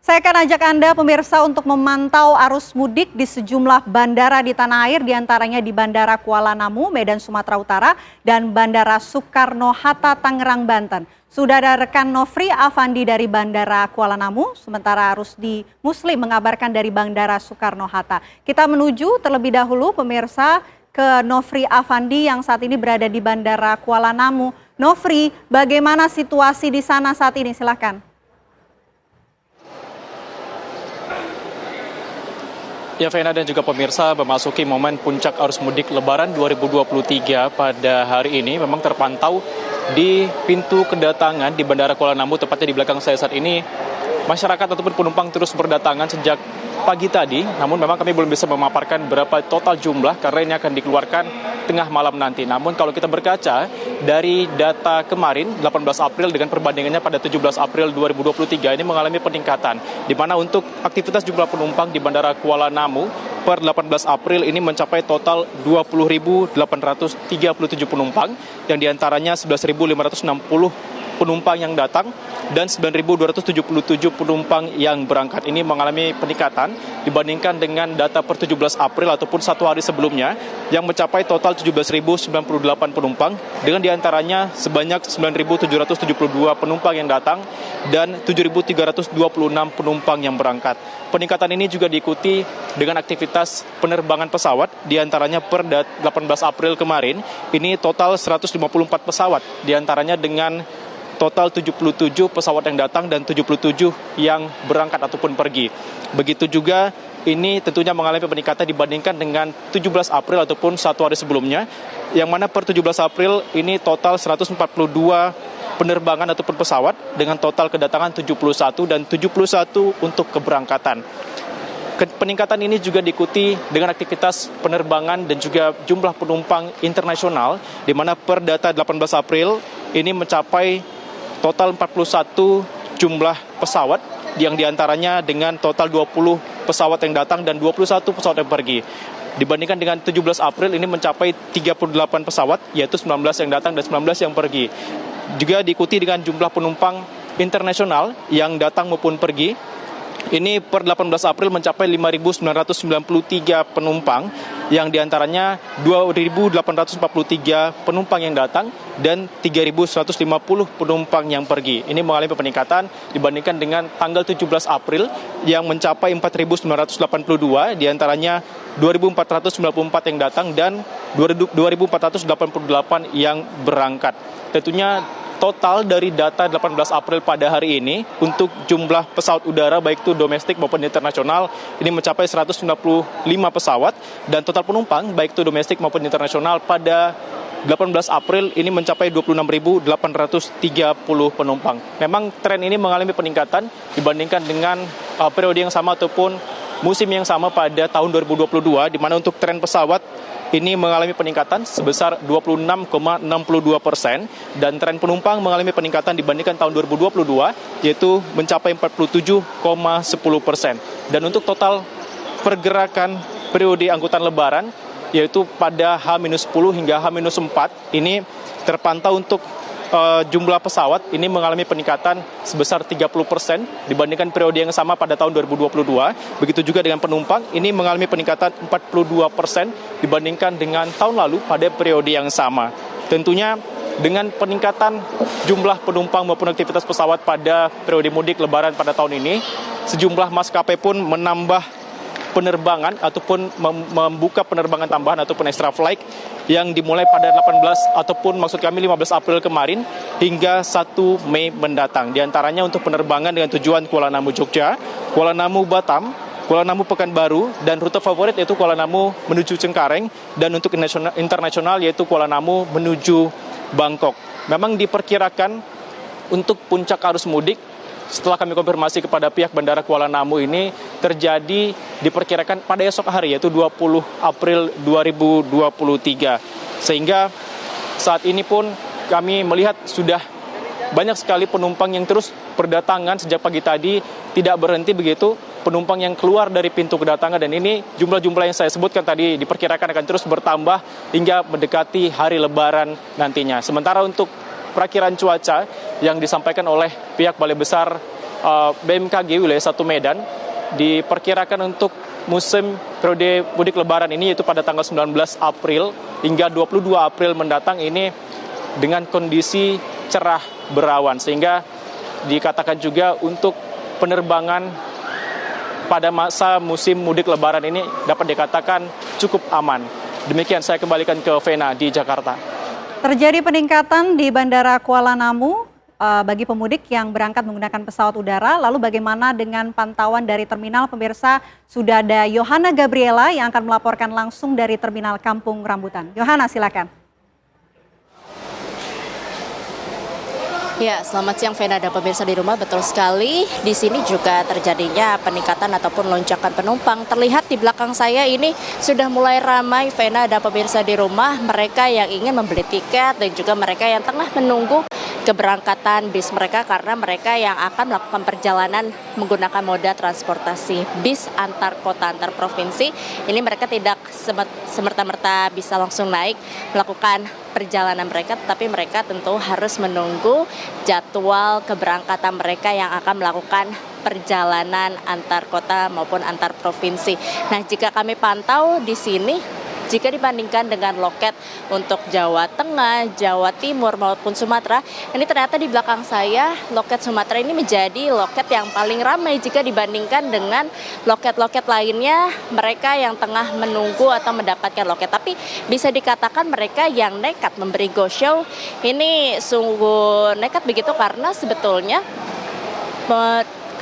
Saya akan ajak Anda pemirsa untuk memantau arus mudik di sejumlah bandara di tanah air, diantaranya di Bandara Kuala Namu, Medan, Sumatera Utara, dan Bandara Soekarno-Hatta, Tangerang, Banten. Sudah ada rekan Nofri Afandi dari Bandara Kuala Namu, sementara Rusdi Muslim mengabarkan dari Bandara Soekarno-Hatta. Kita menuju terlebih dahulu pemirsa ke Nofri Afandi yang saat ini berada di Bandara Kuala Namu. Nofri, bagaimana situasi di sana saat ini? Silakan. Ya, Vena dan juga pemirsa, memasuki momen puncak arus mudik Lebaran 2023 pada hari ini memang terpantau di pintu kedatangan di Bandara Kuala Namu, tepatnya di belakang saya saat ini. Masyarakat ataupun penumpang terus berdatangan sejak pagi tadi, namun memang kami belum bisa memaparkan berapa total jumlah karena ini akan dikeluarkan tengah malam nanti. Namun kalau kita berkaca dari data kemarin 18 April dengan perbandingannya pada 17 April 2023 ini mengalami peningkatan, di mana untuk aktivitas jumlah penumpang di Bandara Kuala Namu per 18 April ini mencapai total 20.837 penumpang, yang diantaranya 11.560 penumpang yang datang dan 9.277 penumpang yang berangkat. Ini mengalami peningkatan dibandingkan dengan data per 17 April ataupun satu hari sebelumnya yang mencapai total 17.098 penumpang, dengan diantaranya sebanyak 9.772 penumpang yang datang dan 7.326 penumpang yang berangkat. Peningkatan ini juga diikuti dengan aktivitas penerbangan pesawat, diantaranya per 18 April kemarin ini total 154 pesawat, diantaranya dengan total 77 pesawat yang datang dan 77 yang berangkat ataupun pergi. Begitu juga ini tentunya mengalami peningkatan dibandingkan dengan 17 April ataupun satu hari sebelumnya, yang mana per 17 April ini total 142 penerbangan ataupun pesawat dengan total kedatangan 71 dan 71 untuk keberangkatan. Peningkatan ini juga diikuti dengan aktivitas penerbangan dan juga jumlah penumpang internasional, di mana per data 18 April ini mencapai total 41 jumlah pesawat, yang diantaranya dengan total 20 pesawat yang datang dan 21 pesawat yang pergi. Dibandingkan dengan 17 April ini mencapai 38 pesawat, yaitu 19 yang datang dan 19 yang pergi. Juga diikuti dengan jumlah penumpang internasional yang datang maupun pergi. Ini per 18 April mencapai 5.993 penumpang, yang diantaranya 2.843 penumpang yang datang dan 3.150 penumpang yang pergi. Ini mengalami peningkatan dibandingkan dengan tanggal 17 April yang mencapai 4.982, diantaranya 2.494 yang datang dan 2.488 yang berangkat. Tentunya total dari data 18 April pada hari ini untuk jumlah pesawat udara baik itu domestik maupun internasional ini mencapai 195 pesawat, dan total penumpang baik itu domestik maupun internasional pada 18 April ini mencapai 26.830 penumpang. Memang tren ini mengalami peningkatan dibandingkan dengan periode yang sama ataupun musim yang sama pada tahun 2022, di mana untuk tren pesawat ini mengalami peningkatan sebesar 26,62%, dan tren penumpang mengalami peningkatan dibandingkan tahun 2022, yaitu mencapai 47,10%. Dan untuk total pergerakan periode angkutan lebaran, yaitu pada H-10 hingga H-4, ini terpantau untuk jumlah pesawat ini mengalami peningkatan sebesar 30% dibandingkan periode yang sama pada tahun 2022. Begitu juga dengan penumpang, ini mengalami peningkatan 42% dibandingkan dengan tahun lalu pada periode yang sama. Tentunya dengan peningkatan jumlah penumpang maupun aktivitas pesawat pada periode mudik Lebaran pada tahun ini, sejumlah maskapai pun menambah penerbangan ataupun membuka penerbangan tambahan ataupun extra flight yang dimulai pada 15 April kemarin hingga 1 Mei mendatang. Di antaranya untuk penerbangan dengan tujuan Kuala Namu Jogja, Kuala Namu Batam, Kuala Namu Pekanbaru, dan rute favorit yaitu Kuala Namu menuju Cengkareng, dan untuk internasional yaitu Kuala Namu menuju Bangkok. Memang diperkirakan untuk puncak arus mudik, setelah kami konfirmasi kepada pihak Bandara Kuala Namu, ini terjadi diperkirakan pada esok hari, yaitu 20 April 2023. Sehingga saat ini pun kami melihat sudah banyak sekali penumpang yang terus berdatangan sejak pagi tadi, tidak berhenti begitu, penumpang yang keluar dari pintu kedatangan, dan ini jumlah-jumlah yang saya sebutkan tadi diperkirakan akan terus bertambah hingga mendekati hari Lebaran nantinya. Sementara untuk perakiran cuaca yang disampaikan oleh pihak Balai Besar BMKG wilayah 1 Medan diperkirakan untuk musim periode mudik lebaran ini yaitu pada tanggal 19 April hingga 22 April mendatang ini dengan kondisi cerah berawan, sehingga dikatakan juga untuk penerbangan pada masa musim mudik lebaran ini dapat dikatakan cukup aman. Demikian, saya kembalikan ke Vena di Jakarta. Terjadi peningkatan di Bandara Kuala Namu bagi pemudik yang berangkat menggunakan pesawat udara. Lalu bagaimana dengan pantauan dari terminal? Pemirsa, sudah ada Yohana Gabriela yang akan melaporkan langsung dari Terminal Kampung Rambutan. Yohana, silakan. Ya, selamat siang Vena dan pemirsa di rumah. Betul sekali, di sini juga terjadinya peningkatan ataupun lonjakan penumpang. Terlihat di belakang saya ini sudah mulai ramai Vena dan pemirsa di rumah. Mereka yang ingin membeli tiket dan juga mereka yang tengah menunggu keberangkatan bis mereka karena mereka yang akan melakukan perjalanan menggunakan moda transportasi bis antar kota, antar provinsi. Ini mereka tidak semerta-merta bisa langsung naik melakukan perjalanan mereka, tetapi mereka tentu harus menunggu jadwal keberangkatan mereka yang akan melakukan perjalanan antar kota maupun antar provinsi. Nah, jika kami pantau di sini, jika dibandingkan dengan loket untuk Jawa Tengah, Jawa Timur maupun Sumatera, ini ternyata di belakang saya loket Sumatera ini menjadi loket yang paling ramai jika dibandingkan dengan loket-loket lainnya mereka yang tengah menunggu atau mendapatkan loket. Tapi bisa dikatakan mereka yang nekat memberi go show ini sungguh nekat begitu karena sebetulnya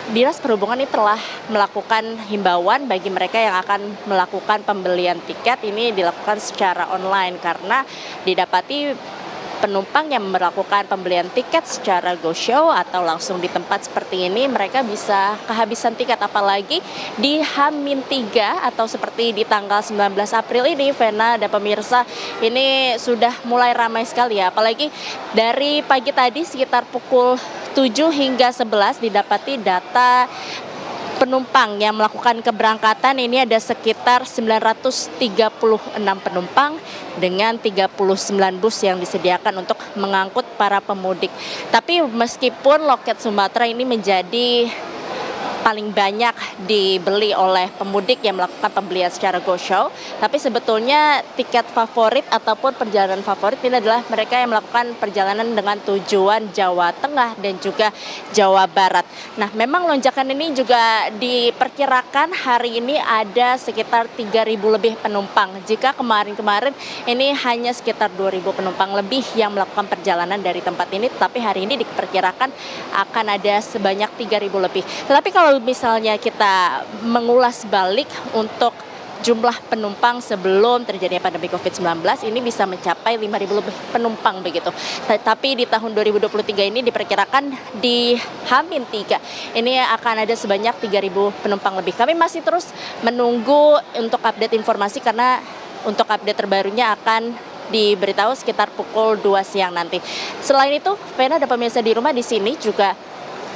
Dinas Perhubungan ini telah melakukan himbauan bagi mereka yang akan melakukan pembelian tiket ini dilakukan secara online karena didapati penumpang yang melakukan pembelian tiket secara go show atau langsung di tempat seperti ini mereka bisa kehabisan tiket, apalagi di H-3 atau seperti di tanggal 19 April ini Vena dan pemirsa, ini sudah mulai ramai sekali ya, apalagi dari pagi tadi sekitar pukul 7 hingga 11 didapati data penumpang yang melakukan keberangkatan ini ada sekitar 936 penumpang dengan 39 bus yang disediakan untuk mengangkut para pemudik. Tapi meskipun loket Sumatera ini menjadi paling banyak dibeli oleh pemudik yang melakukan pembelian secara go show, tapi sebetulnya tiket favorit ataupun perjalanan favorit ini adalah mereka yang melakukan perjalanan dengan tujuan Jawa Tengah dan juga Jawa Barat. Nah, memang lonjakan ini juga diperkirakan hari ini ada sekitar 3.000 lebih penumpang. Jika kemarin-kemarin ini hanya sekitar 2.000 penumpang lebih yang melakukan perjalanan dari tempat ini, tetapi hari ini diperkirakan akan ada sebanyak 3.000 lebih. Tetapi kalau misalnya kita mengulas balik untuk jumlah penumpang sebelum terjadinya pandemi COVID-19 ini bisa mencapai 5.000 lebih penumpang begitu. Tapi di tahun 2023 ini diperkirakan di H-3 ini akan ada sebanyak 3.000 penumpang lebih. Kami masih terus menunggu untuk update informasi karena untuk update terbarunya akan diberitahu sekitar pukul 2 siang nanti. Selain itu, Vena dan pemirsa di rumah, di sini juga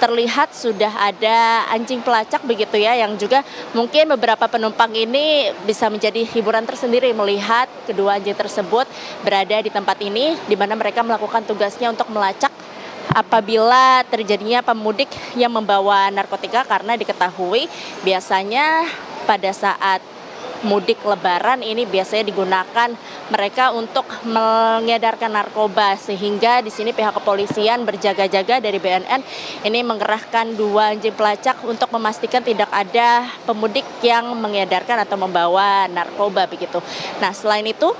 terlihat sudah ada anjing pelacak begitu ya, yang juga mungkin beberapa penumpang ini bisa menjadi hiburan tersendiri melihat kedua anjing tersebut berada di tempat ini, di mana mereka melakukan tugasnya untuk melacak apabila terjadinya pemudik yang membawa narkotika, karena diketahui biasanya pada saat mudik lebaran ini biasanya digunakan mereka untuk mengedarkan narkoba, sehingga di sini pihak kepolisian berjaga-jaga dari BNN ini mengerahkan 2 anjing pelacak untuk memastikan tidak ada pemudik yang mengedarkan atau membawa narkoba begitu. Nah, selain itu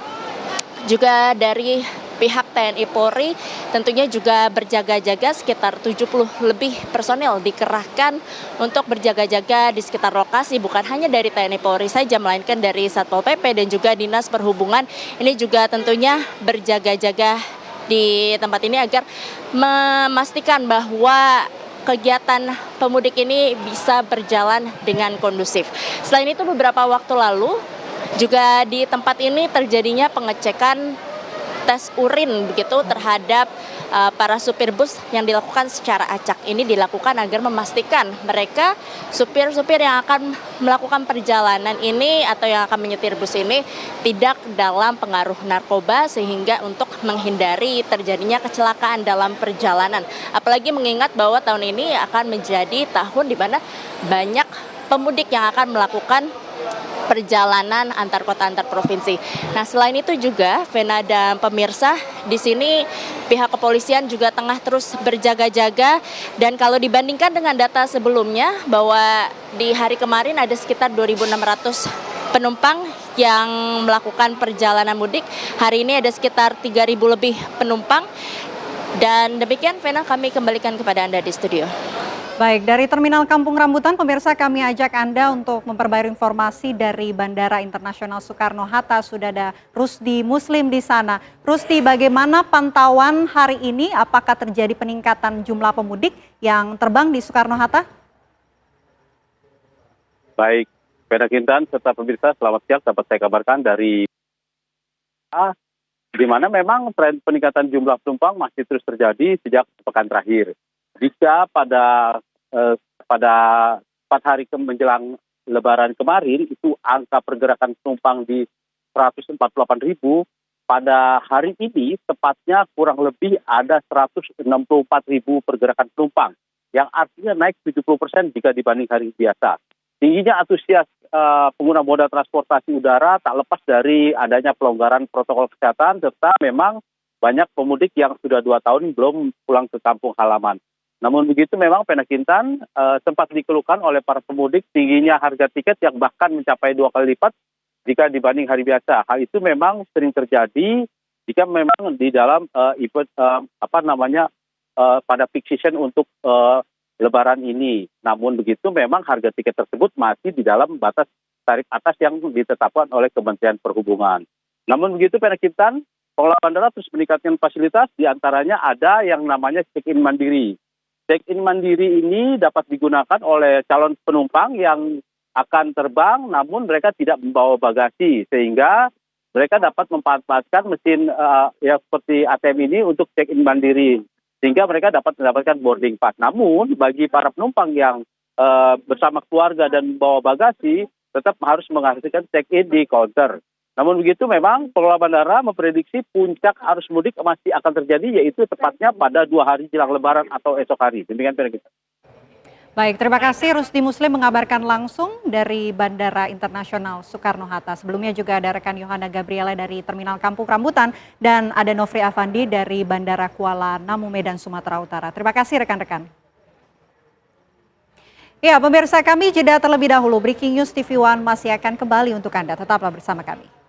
juga dari pihak TNI Polri tentunya juga berjaga-jaga, sekitar 70 lebih personel dikerahkan untuk berjaga-jaga di sekitar lokasi, bukan hanya dari TNI Polri saja, melainkan dari Satpol PP dan juga Dinas Perhubungan ini juga tentunya berjaga-jaga di tempat ini agar memastikan bahwa kegiatan pemudik ini bisa berjalan dengan kondusif. Selain itu, beberapa waktu lalu juga di tempat ini terjadinya pengecekan tes urin begitu terhadap para supir bus yang dilakukan secara acak. Ini dilakukan agar memastikan mereka supir-supir yang akan melakukan perjalanan ini atau yang akan menyetir bus ini tidak dalam pengaruh narkoba, sehingga untuk menghindari terjadinya kecelakaan dalam perjalanan. Apalagi mengingat bahwa tahun ini akan menjadi tahun di mana banyak pemudik yang akan melakukan perjalanan antar kota antar provinsi. Nah, selain itu juga Vena dan pemirsa, di sini pihak kepolisian juga tengah terus berjaga-jaga, dan kalau dibandingkan dengan data sebelumnya bahwa di hari kemarin ada sekitar 2.600 penumpang yang melakukan perjalanan mudik, hari ini ada sekitar 3.000 lebih penumpang. Dan demikian Vena, kami kembalikan kepada Anda di studio. Baik, dari Terminal Kampung Rambutan, pemirsa, kami ajak Anda untuk memperbarui informasi dari Bandara Internasional Soekarno-Hatta. Sudah ada Rusdi Muslim di sana. Rusdi, bagaimana pantauan hari ini? Apakah terjadi peningkatan jumlah pemudik yang terbang di Soekarno-Hatta? Baik, Vena Kintan serta pemirsa, selamat siang. Dapat saya kabarkan dari di mana memang tren peningkatan jumlah penumpang masih terus terjadi sejak pekan terakhir. Jika pada 4 hari menjelang Lebaran kemarin itu angka pergerakan penumpang di 148.000, pada hari ini tepatnya kurang lebih ada 164.000 pergerakan penumpang, yang artinya naik 70% jika dibanding hari biasa. Tingginya antusias pengguna moda transportasi udara tak lepas dari adanya pelonggaran protokol kesehatan, serta memang banyak pemudik yang sudah 2 tahun belum pulang ke kampung halaman. Namun begitu memang Vena Kintan sempat dikeluhkan oleh para pemudik tingginya harga tiket yang bahkan mencapai 2 kali lipat jika dibanding hari biasa. Hal itu memang sering terjadi jika memang di dalam event pada peak season untuk Lebaran ini. Namun begitu memang harga tiket tersebut masih di dalam batas tarif atas yang ditetapkan oleh Kementerian Perhubungan. Namun begitu Vena Kintan, pengelola bandara terus meningkatkan fasilitas, diantaranya ada yang namanya check-in mandiri. Check-in mandiri ini dapat digunakan oleh calon penumpang yang akan terbang namun mereka tidak membawa bagasi, sehingga mereka dapat memanfaatkan mesin yang seperti ATM ini untuk check-in mandiri, sehingga mereka dapat mendapatkan boarding pass. Namun bagi para penumpang yang bersama keluarga dan membawa bagasi tetap harus menghasilkan check-in di counter. Namun begitu memang pengelola bandara memprediksi puncak arus mudik masih akan terjadi, yaitu tepatnya pada 2 hari jelang Lebaran atau esok hari. Demikian Vena Kintan. Baik, terima kasih Rusdi Muslim mengabarkan langsung dari Bandara Internasional Soekarno-Hatta. Sebelumnya juga ada rekan Yohana Gabriela dari Terminal Kampung Rambutan dan ada Nofri Afandi dari Bandara Kuala Namu, Medan, Sumatera Utara. Terima kasih rekan-rekan. Ya, pemirsa, kami jeda terlebih dahulu. Breaking News TV One masih akan kembali untuk Anda. Tetaplah bersama kami.